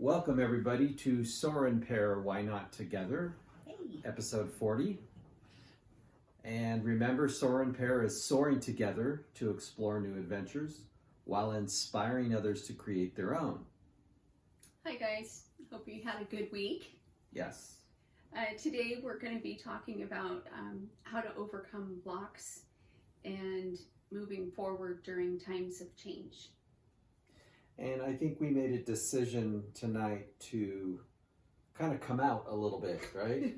Welcome everybody to Soar and Pair, Why Not Together, episode 40. And remember, Soar and Pair is soaring together to explore new adventures while inspiring others to create their own. Hi guys, hope you had a good week. Yes. Today we're going to be talking about how to overcome blocks and moving forward during times of change. And I think we made a decision tonight to kind of come out a little bit, right?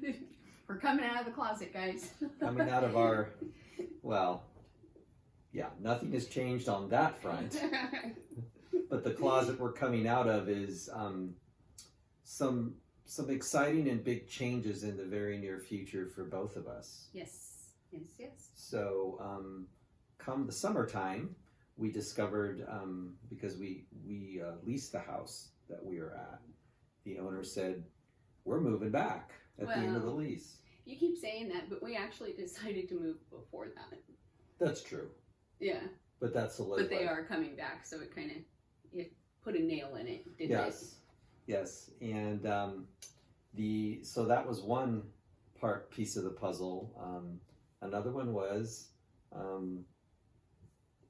We're coming out of the closet, guys. Coming out of our, nothing has changed on that front. But the closet we're coming out of is some exciting and big changes in the very near future for both of us. Yes. So come the summertime, we discovered, because we leased the house that we were at, the owner said, we're moving back at the end of the lease. You keep saying that, but we actually decided to move before that. That's true. Yeah. But that's solidified. But they are coming back, so it kind of put a nail in it, didn't it? Yes. And so that was one piece of the puzzle. Another one was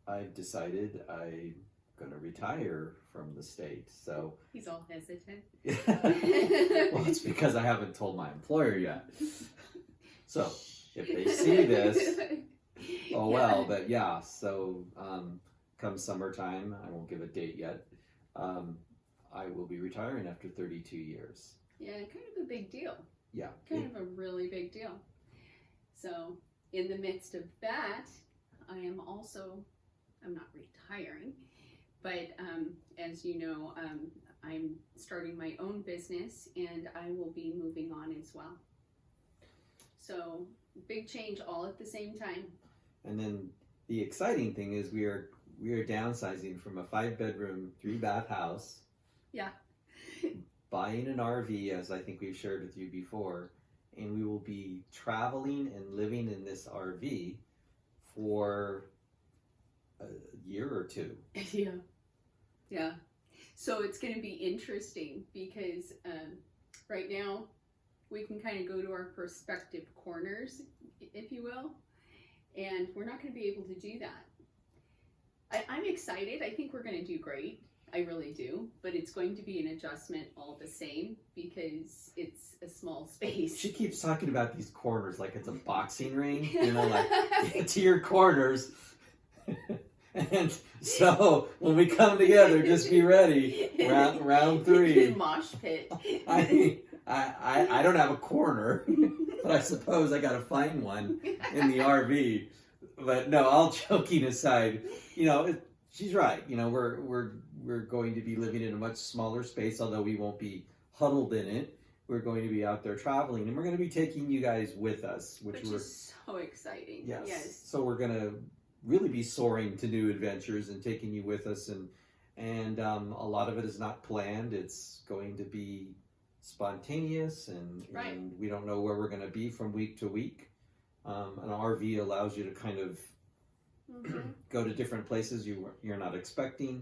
I've decided I'm going to retire from the state. So he's all hesitant. Well, it's because I haven't told my employer yet. So if they see this, oh well. But yeah, so come summertime, I won't give a date yet. I will be retiring after 32 years. Yeah, kind of a big deal. Yeah. Kind of a really big deal. So in the midst of that, I'm not retiring, but as you know, I'm starting my own business and I will be moving on as well. So big change all at the same time. And then the exciting thing is we are downsizing from a 5-bedroom, 3-bath house. Yeah. Buying an RV, as I think we've shared with you before, and we will be traveling and living in this RV for a year or two. Yeah. So it's going to be interesting because right now we can kind of go to our perspective corners, if you will, and we're not going to be able to do that. I'm excited. I think we're going to do great. I really do, but it's going to be an adjustment all the same because it's a small space. She keeps talking about these corners like it's a boxing ring, like get to your corners. And so when we come together, just be ready. Round 3. Mosh pit. I don't have a corner, but I suppose I got to find one in the RV. But no, all joking aside, she's right. We're going to be living in a much smaller space, although we won't be huddled in it. We're going to be out there traveling, and we're going to be taking you guys with us, which is so exciting. Yes. So we're going to really be soaring to new adventures and taking you with us, and a lot of it is not planned. It's going to be spontaneous, and we don't know where we're going to be from week to week. An RV allows you to kind of go to different places you're not expecting.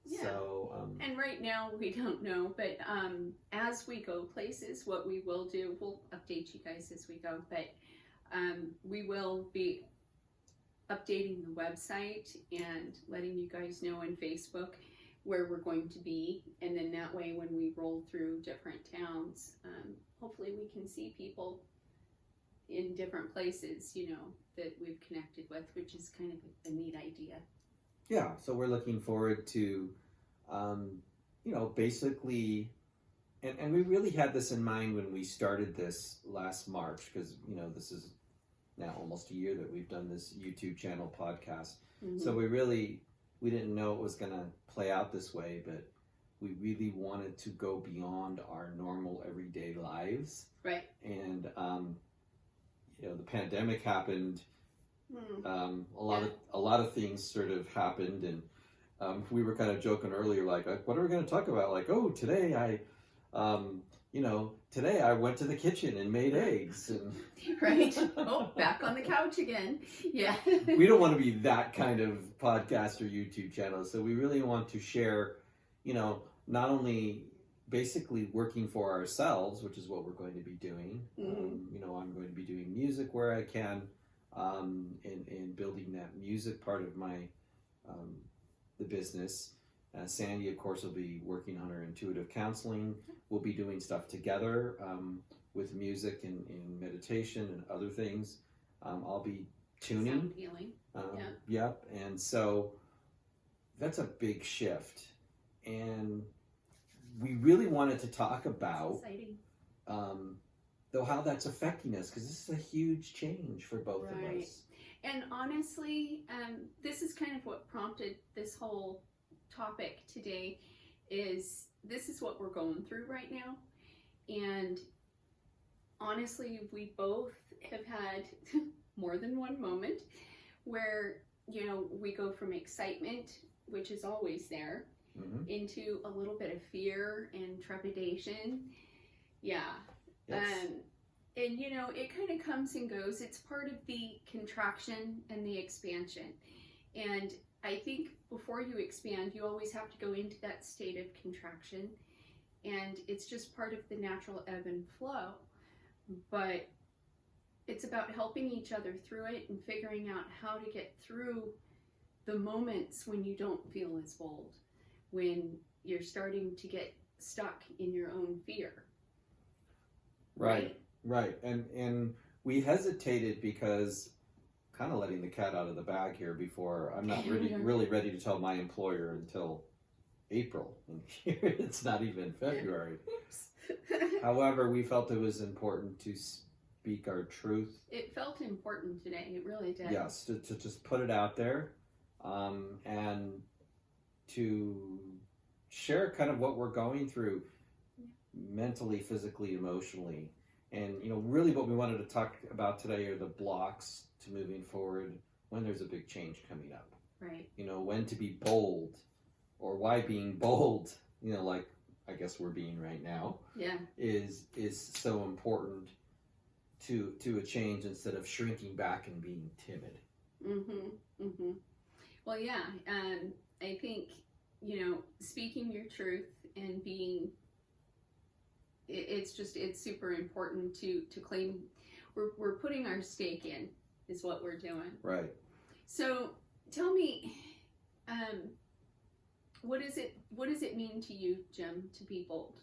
Yeah. So, and right now we don't know, but as we go places, what we will do, we'll update you guys as we go, but we will be updating the website and letting you guys know on Facebook where we're going to be, and then that way when we roll through different towns, hopefully we can see people in different places, that we've connected with, which is kind of a neat idea. Yeah, so we're looking forward to, basically, and we really had this in mind when we started this last March, because, this is now almost a year that we've done this YouTube channel podcast. Mm-hmm. So we didn't know it was going to play out this way, but we really wanted to go beyond our normal everyday lives. Right. And, the pandemic happened. A lot of things sort of happened, and we were kind of joking earlier, like, what are we going to talk about? Like, today I went to the kitchen and made eggs. And right. Back on the couch again. Yeah. We don't want to be that kind of podcast or YouTube channel, so we really want to share, not only basically working for ourselves, which is what we're going to be doing. Mhm. You know, I'm going to be doing music where I can, and building that music part of my the business. Sandy, of course, will be working on her intuitive counseling. We'll be doing stuff together with music and meditation and other things. I'll be tuning. Sound healing. Yep. And so that's a big shift. And we really wanted to talk about Exciting. though how that's affecting us, because this is a huge change for both of Right. us. And honestly, this is kind of what prompted this whole topic today. This is what we're going through right now, and honestly, we both have had more than one moment where, you know, we go from excitement, which is always there, Mm-hmm. into a little bit of fear and trepidation. Yeah. Yes. And you know, it kind of comes and goes. It's part of the contraction and the expansion. And I think before you expand, you always have to go into that state of contraction. And it's just part of the natural ebb and flow. But it's about helping each other through it and figuring out how to get through the moments when you don't feel as bold, when you're starting to get stuck in your own fear. Right. And we hesitated because kind of letting the cat out of the bag here before. I'm not really ready to tell my employer until April, and here it's not even February. Oops. However, we felt it was important to speak our truth. It felt important today. It really did. Yes, to just put it out there, and to share kind of what we're going through mentally, physically, emotionally. And, you know, really what we wanted to talk about today are the blocks to moving forward when there's a big change coming up. Right. You know, when to be bold, or why being bold, you know, like I guess we're being right now, Yeah. is so important to a change, instead of shrinking back and being timid. Well, yeah. I think, you know, speaking your truth and being, it's super important to claim. We're putting our stake in, is what we're doing. Right. So tell me, what does it mean to you, Jim, to be bold?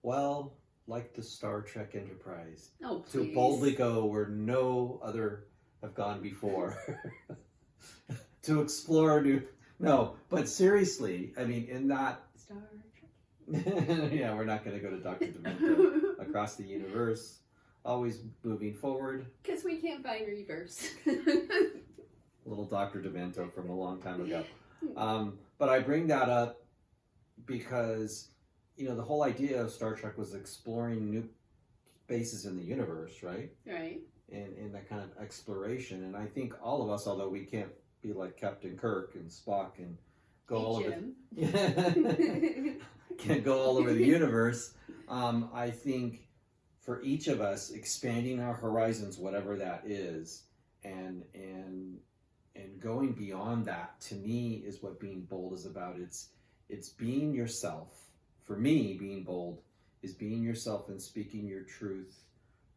Well, like the Star Trek Enterprise, Oh, to please. boldly go where no other have gone before. To explore new. No, but seriously, I mean, in that. Star Trek. Yeah, we're not going to go to Dr. Demento. Across the universe, always moving forward. Because we can't find reverse. Little Dr. Demento from a long time ago. But I bring that up because, you know, the whole idea of Star Trek was exploring new spaces in the universe, right? Right. And that kind of exploration. And I think all of us, although we can't be like Captain Kirk and Spock and go all over. Can't go all over the universe. I think for each of us, expanding our horizons, whatever that is, and going beyond that, to me, is what being bold is about. It's being yourself. For me, being bold is being yourself and speaking your truth,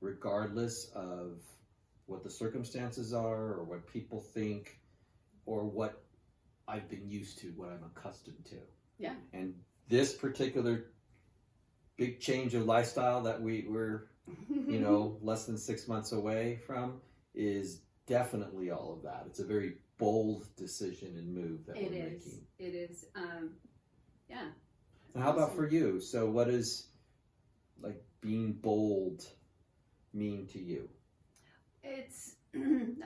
regardless of what the circumstances are, or what people think, or what I've been used to, what I'm accustomed to. Yeah. And this particular big change of lifestyle that we're, you know, less than 6 months away from is definitely all of that. It's a very bold decision and move that we're making. It is. Yeah. And how about for you? So what does like being bold mean to you? It's,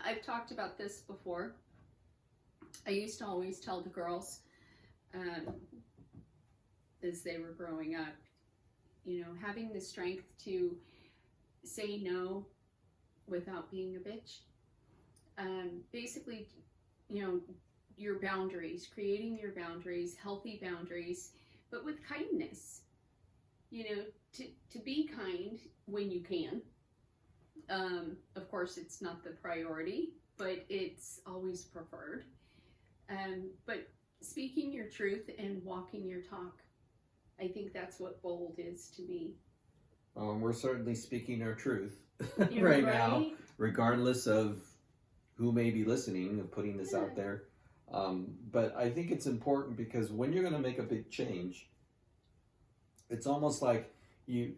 I've talked about this before. I used to always tell the girls, as they were growing up, you know, having the strength to say no without being a bitch. Basically, you know, your boundaries, creating your boundaries, healthy boundaries, but with kindness. You know, to be kind when you can. Of course, it's not the priority, but it's always preferred. But speaking your truth and walking your talk. I think that's what bold is to me. We're certainly speaking our truth You're right now, regardless of who may be listening, of putting this out there. But I think it's important because when you're going to make a big change, it's almost like you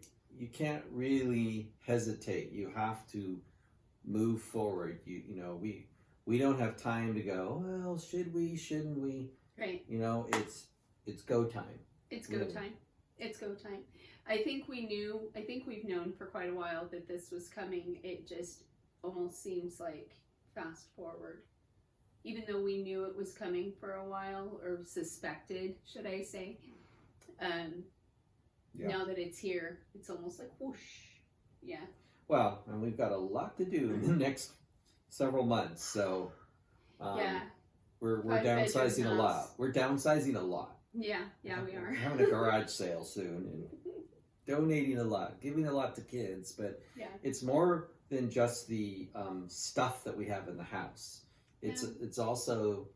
can't really hesitate. You have to move forward. You know, we don't have time to go, well, should we, shouldn't we? Right. You know, it's go time. It's go time. It's go time. I think we've known for quite a while that this was coming. It just almost seems like fast forward. Even though we knew it was coming for a while, or suspected, should I say. Now that it's here, it's almost like whoosh. Yeah. Well, and we've got a lot to do in the next several months, so we're downsizing a lot. We're downsizing a lot. Yeah, we are. We're having a garage sale soon and donating a lot, giving a lot to kids, but it's more than just the stuff that we have in the house. It's also,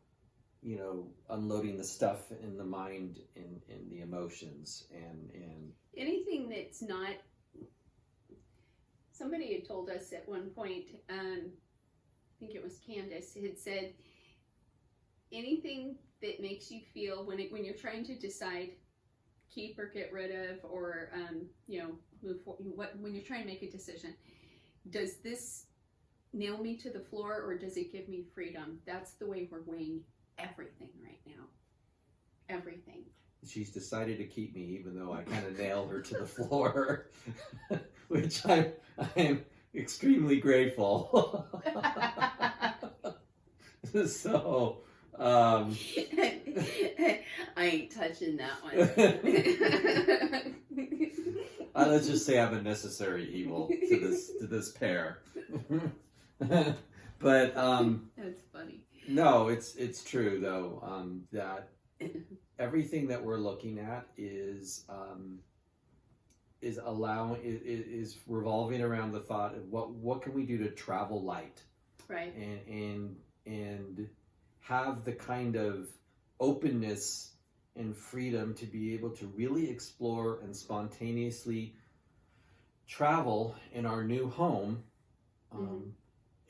you know, unloading the stuff in the mind and the emotions and anything that's not. Somebody had told us at one point, I think it was Candace, had said, anything that makes you feel when you're trying to decide keep or get rid of, or you know, move forward, when you're trying to make a decision, does this nail me to the floor or does it give me freedom? That's the way we're weighing everything right now. Everything. She's decided to keep me, even though I kind of nailed her to the floor, which I'm extremely grateful. So, I ain't touching that one. Let's just say I'm a necessary evil to this pair. But that's funny. No, it's true though, that everything that we're looking at is revolving around the thought of what can we do to travel light, right? And have the kind of openness and freedom to be able to really explore and spontaneously travel in our new home,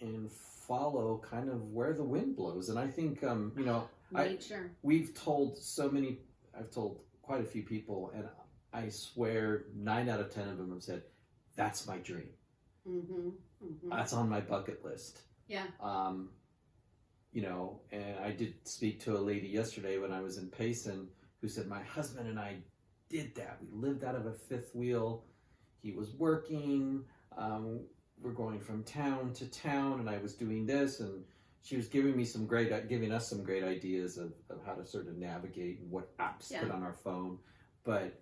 and follow kind of where the wind blows. And I think, you know, nature. I've told quite a few people, and I swear 9 out of 10 of them have said, that's my dream. That's on my bucket list. Yeah. You know, and I did speak to a lady yesterday when I was in Payson who said, my husband and I did that. We lived out of a fifth wheel. He was working. We're going from town to town, and I was doing this, and she was giving us some great ideas of how to sort of navigate and what apps to put on our phone. But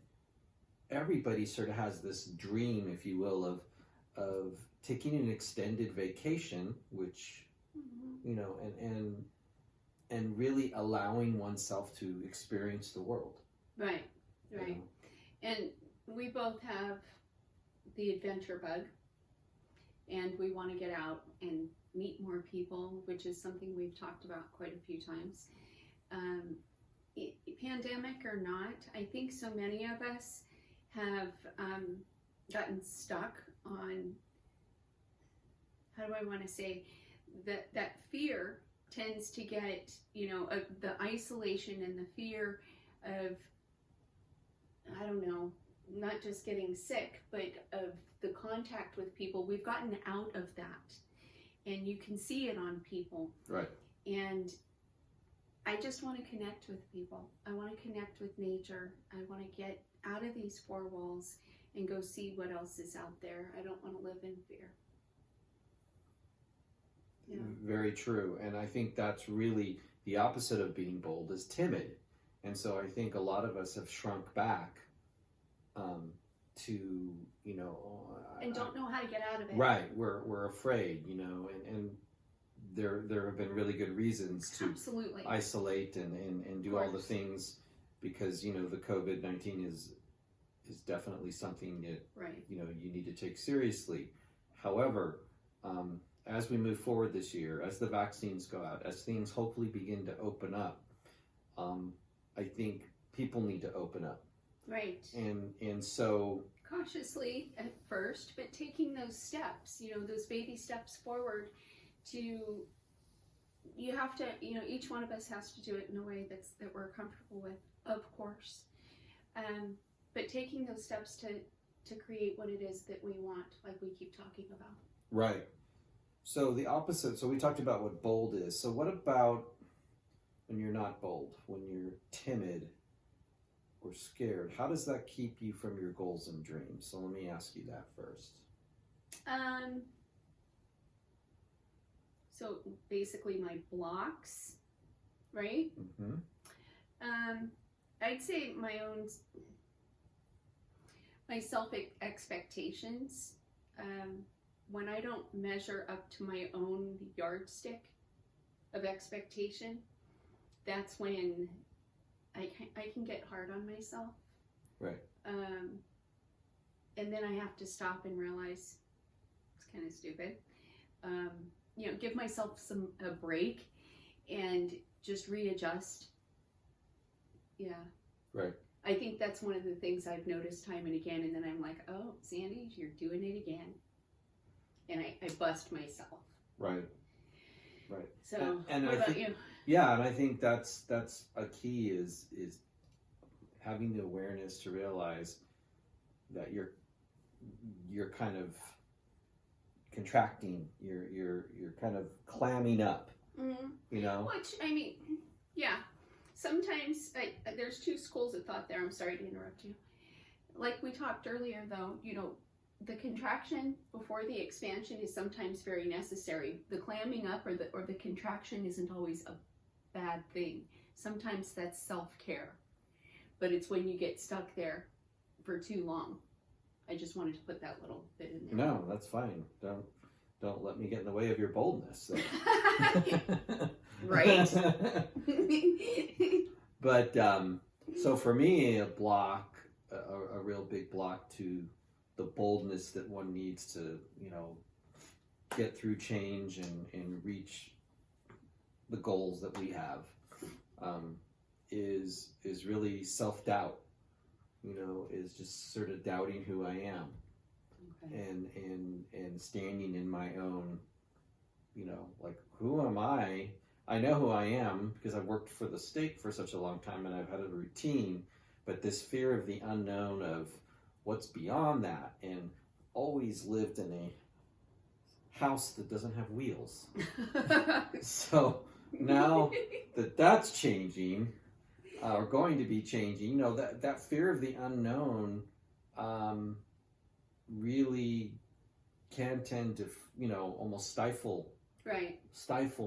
everybody sort of has this dream, if you will, of taking an extended vacation, which, you know, and really allowing oneself to experience the world. Right. You know? And we both have the adventure bug, and we want to get out and meet more people, which is something we've talked about quite a few times. Pandemic or not, I think so many of us have gotten stuck on, how do I want to say, that fear tends to get, you know, the isolation and the fear of, I don't know, not just getting sick, but of the contact with people. We've gotten out of that, and you can see it on people. Right. And I just want to connect with people. I want to connect with nature. I want to get out of these four walls and go see what else is out there. I don't want to live in fear. Yeah. Very true. And I think that's really the opposite of being bold, is timid. And so I think a lot of us have shrunk back to, you know, and don't know how to get out of it. Right. We're afraid, you know, and there have been really good reasons to absolutely isolate and do all the things, because, you know, the COVID-19 is definitely something that, you know, you need to take seriously. However, as we move forward this year, as the vaccines go out, as things hopefully begin to open up, I think people need to open up. Right. And so Cautiously at first, but taking those steps, those baby steps forward to, you have to, each one of us has to do it in a way that we're comfortable with, of course. But taking those steps to create what it is that we want, like we keep talking about. right. So the opposite. So we talked about what bold is. So what about when you're not bold, when you're timid or scared? How does that keep you from your goals and dreams? So let me ask you that first. So basically my blocks, right? Mm-hmm. I'd say my self expectations. When I don't measure up to my own yardstick of expectation, that's when I can get hard on myself. Right. And then I have to stop and realize it's kind of stupid. Give myself a break and just readjust. Yeah. Right. I think that's one of the things I've noticed time and again, and then I'm like, oh, Sandy, you're doing it again. And I bust myself. Right. So, and what I about think, you? yeah, and I think that's a key is having the awareness to realize that you're kind of contracting, you're kind of clamming up, Mm-hmm. Which, yeah. Sometimes there's two schools of thought there. I'm sorry to interrupt you. Like we talked earlier, though, the contraction before the expansion is sometimes very necessary. The clamming up or the contraction isn't always a bad thing. Sometimes that's self-care, but it's when you get stuck there for too long. I just wanted to put that little bit in there. No, that's fine. Don't let me get in the way of your boldness. Right. But so for me, a real big block to the boldness that one needs to, get through change and reach the goals that we have, is really self-doubt. Is just sort of doubting who I am. Okay. And standing in my own, like, who am I? I know who I am because I've worked for the state for such a long time and I've had a routine, but this fear of the unknown, of what's beyond that, and always lived in a house that doesn't have wheels. So now that's changing, or going to be changing, that fear of the unknown really can tend to, almost stifle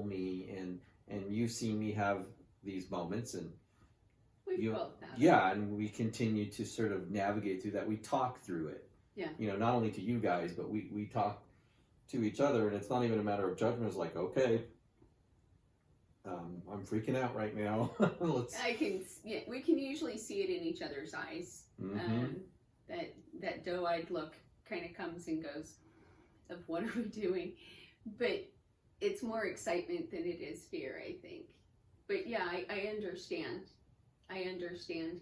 me, and you've seen me have these moments, and we've both had. Yeah, and we continue to sort of navigate through that. We talk through it. Yeah. Not only to you guys, but we talk to each other, and it's not even a matter of judgment. It's like, okay, I'm freaking out right now. We can usually see it in each other's eyes. Mm-hmm. That doe-eyed look kind of comes and goes of what are we doing, but it's more excitement than it is fear, I think. But yeah, I understand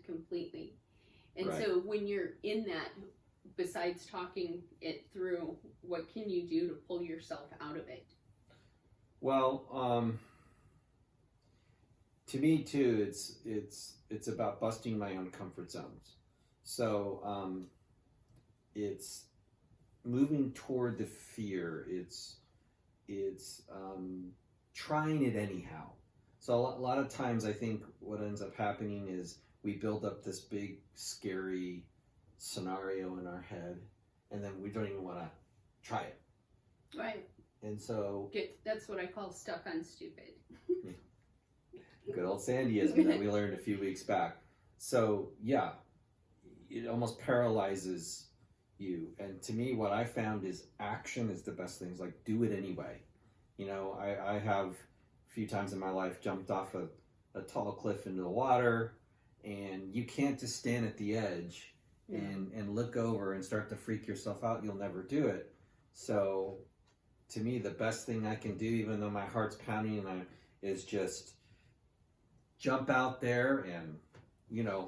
completely. And right. So when you're in that, besides talking it through, what can you do to pull yourself out of it? Well, to me too, it's about busting my own comfort zones. So it's moving toward the fear. It's trying it anyhow. So a lot of times I think what ends up happening is we build up this big, scary scenario in our head, and then we don't even want to try it. Right. And so... that's what I call stuck on stupid. Good old Sandyism that we learned a few weeks back. So, yeah, it almost paralyzes you. And to me, what I found is action is the best thing. It's like, do it anyway. I have a few times in my life jumped off a tall cliff into the water, and you can't just stand at the edge and look over and start to freak yourself out. You'll never do it. So to me, the best thing I can do, even though my heart's pounding, is just jump out there and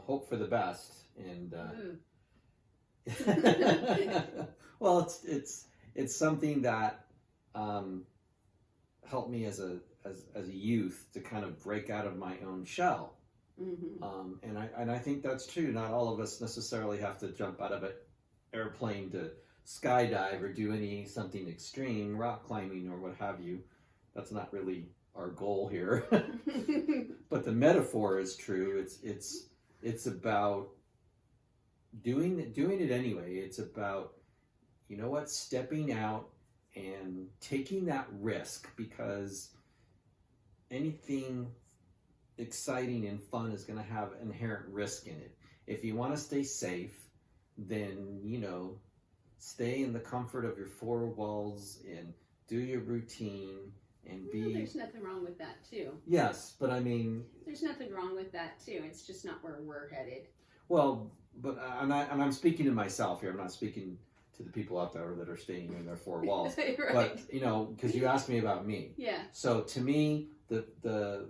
hope for the best. And Ooh. well, it's something that helped me as a youth to kind of break out of my own shell. And I think that's true. Not all of us necessarily have to jump out of an airplane to skydive or do something extreme, rock climbing or what have you. That's not really our goal here. But the metaphor is true. It's about doing it anyway. It's about, stepping out and taking that risk, because anything exciting and fun is going to have inherent risk in it. If you want to stay safe, then stay in the comfort of your four walls and do your routine and be. Well, there's nothing wrong with that too. Yes, but I mean, there's nothing wrong with that too. It's just not where we're headed. Well, but I'm speaking to myself here. I'm not speaking to the people out there that are staying in their four walls. Right. But because you asked me about me. Yeah. So to me, the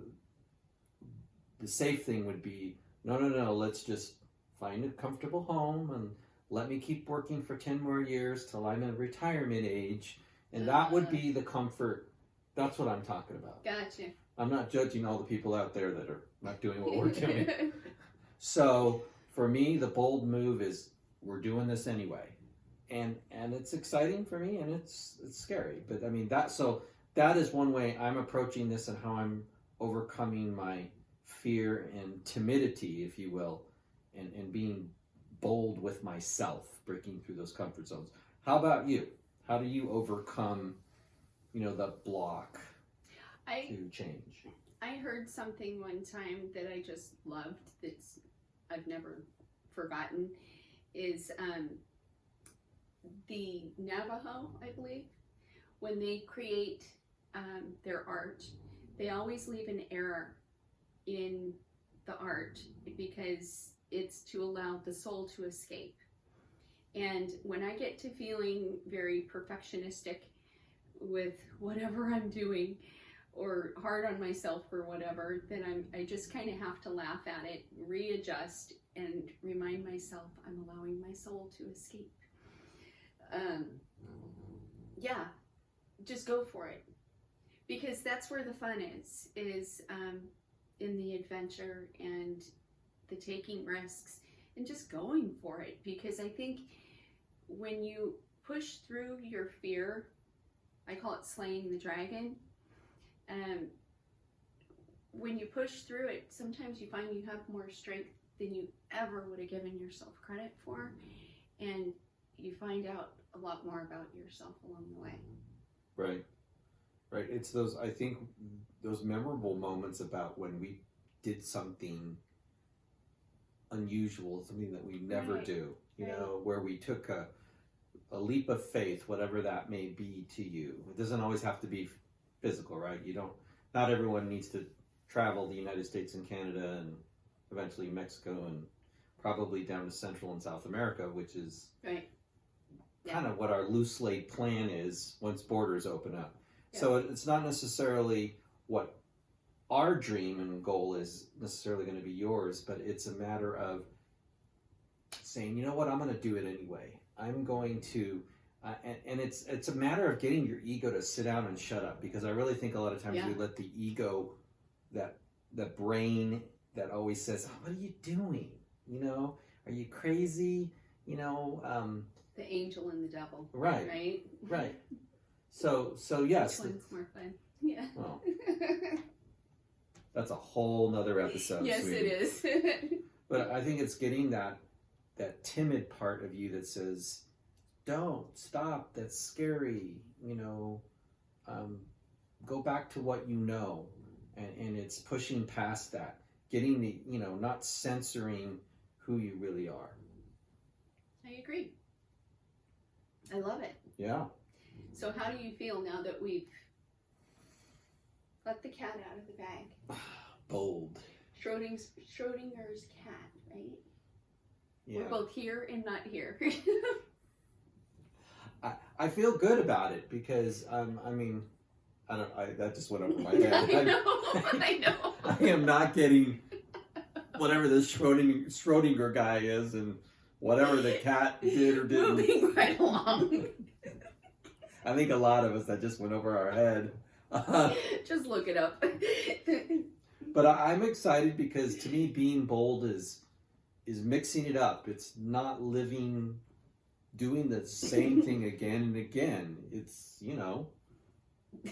safe thing would be no. Let's just find a comfortable home and let me keep working for 10 more years till I'm in retirement age, and that would be the comfort. That's what I'm talking about. Gotcha. I'm not judging all the people out there that are not doing what we're doing. So for me, the bold move is we're doing this anyway, and it's exciting for me, and it's scary. But I mean that is one way I'm approaching this, and how I'm overcoming my fear and timidity, if you will, and being bold with myself, breaking through those comfort zones. How about you? How do you overcome, the block to change? I heard something one time that I just loved, I've never forgotten, is the Navajo, I believe, when they create their art, they always leave an error in the art because it's to allow the soul to escape. And when I get to feeling very perfectionistic with whatever I'm doing, or hard on myself for whatever, then I just kind of have to laugh at it, readjust, and remind myself I'm allowing my soul to escape. Yeah, just go for it, because that's where the fun is in the adventure and the taking risks and just going for it. Because I think when you push through your fear, I call it slaying the dragon. When you push through it, sometimes you find you have more strength than you ever would have given yourself credit for, and you find out a lot more about yourself along the way. Right. It's those memorable moments about when we did something unusual, something that we never do, where we took a leap of faith, whatever that may be to you. It doesn't always have to be physical, right? Not everyone needs to travel the United States and Canada and eventually Mexico and probably down to Central and South America, which is kind of what our loose laid plan is once borders open up. Yeah. So it's not necessarily what our dream and goal is necessarily going to be yours, but it's a matter of saying, you know what, I'm going to do it anyway. I'm going to, and it's a matter of getting your ego to sit down and shut up, because I really think a lot of times we let the ego, the brain that always says, oh, what are you doing? Are you crazy? The angel and the devil. Right. Right. So yes. Which one's more fun? Yeah. Well, that's a whole nother episode. Yes, sweetie. it is. But I think it's getting that timid part of you that says, don't stop. That's scary. Go back to what you know. And it's pushing past that, getting the, not censoring who you really are. I agree. I love it. Yeah. So how do you feel now that we've let the cat out of the bag? Bold. Schrodinger's cat, right? Yeah. We're both here and not here. I feel good about it because, that just went over my head. I know. I am not getting whatever this Schrodinger guy is, and whatever the cat did or didn't. Moving right along. I think a lot of us that just went over our head. Just look it up. But I'm excited because to me, being bold is mixing it up. It's not doing the same thing again and again. It's,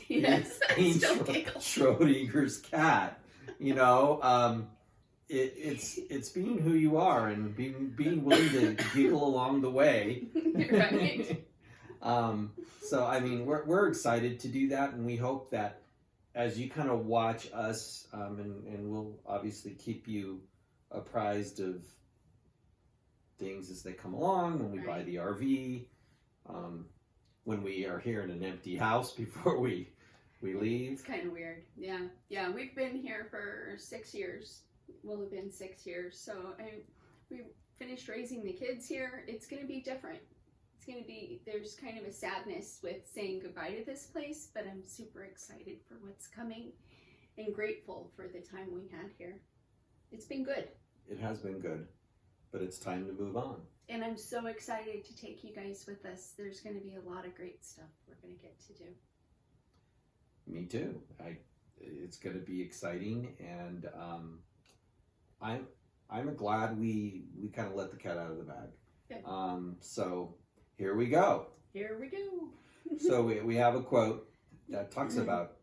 Yes, I being still giggle. Schrodinger's cat. It's being who you are and being willing to giggle along the way. Right. So I mean, we're excited to do that, and we hope that as you kind of watch us, and we'll obviously keep you apprised of things as they come along. When we buy the RV, when we are here in an empty house before we leave. It's kind of weird. Yeah. We've been here for 6 years. Will have been 6 years. So we finished raising the kids here. It's going to be different. There's kind of a sadness with saying goodbye to this place, but I'm super excited for what's coming and grateful for the time we had here. It's been good. It has been good, but it's time to move on. And I'm so excited to take you guys with us. There's going to be a lot of great stuff we're going to get to do. Me too. It's going to be exciting, and I'm glad we kind of let the cat out of the bag. Good. So here we go. Here we go. So we have a quote that talks about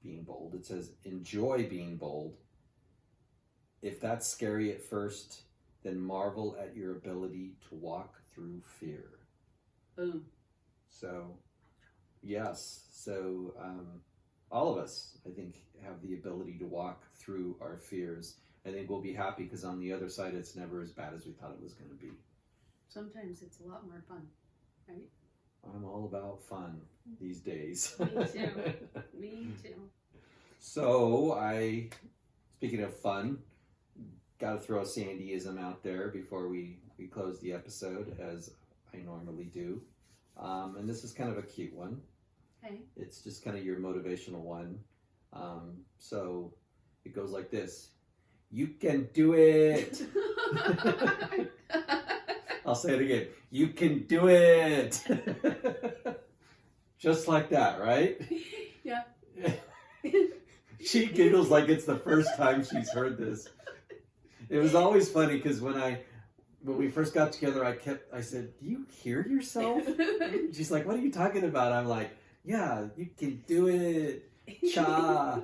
being bold. It says, "Enjoy being bold. If that's scary at first, then marvel at your ability to walk through fear." Boom. So, yes. So, all of us, I think, have the ability to walk through our fears. I think we'll be happy because on the other side, it's never as bad as we thought it was going to be. Sometimes it's a lot more fun, right? I'm all about fun these days. Me too. Me too. So, speaking of fun, got to throw a Sandyism out there before we close the episode, as I normally do. And this is kind of a cute one. Okay. It's just kind of your motivational one. So it goes like this: "You can do it." I'll say it again. "You can do it." Just like that, right? Yeah. She giggles like it's the first time she's heard this. It was always funny because when we first got together, I said, "Do you hear yourself?" She's like, "What are you talking about?" I'm like, "Yeah, you can do it. Cha,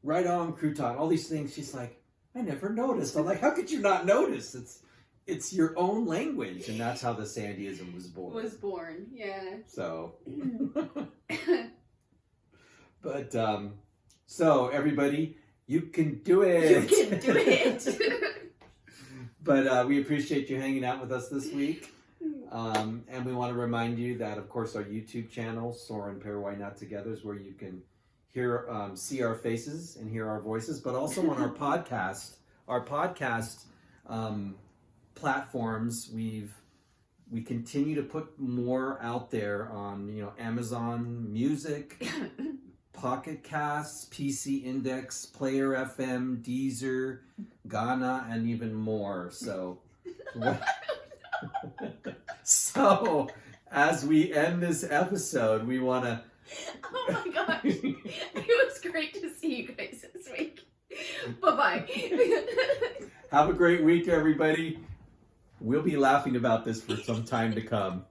right on, crouton, all these things." She's like, "I never noticed." I'm like, "How could you not notice? It's your own language," and that's how the Sandyism was born. Yeah. So, but so everybody, you can do it. You can do it. But we appreciate you hanging out with us this week. And we want to remind you that, of course, our YouTube channel, Soar and Pair Why Not Together, is where you can see our faces and hear our voices, but also on our podcast. Our podcast platforms, we continue to put more out there on Amazon Music, Pocket Casts, PC Index, Player FM, Deezer, Ghana, and even more. So as we end this episode, we want to... Oh my gosh. It was great to see you guys this week. Bye-bye. Have a great week, everybody. We'll be laughing about this for some time to come.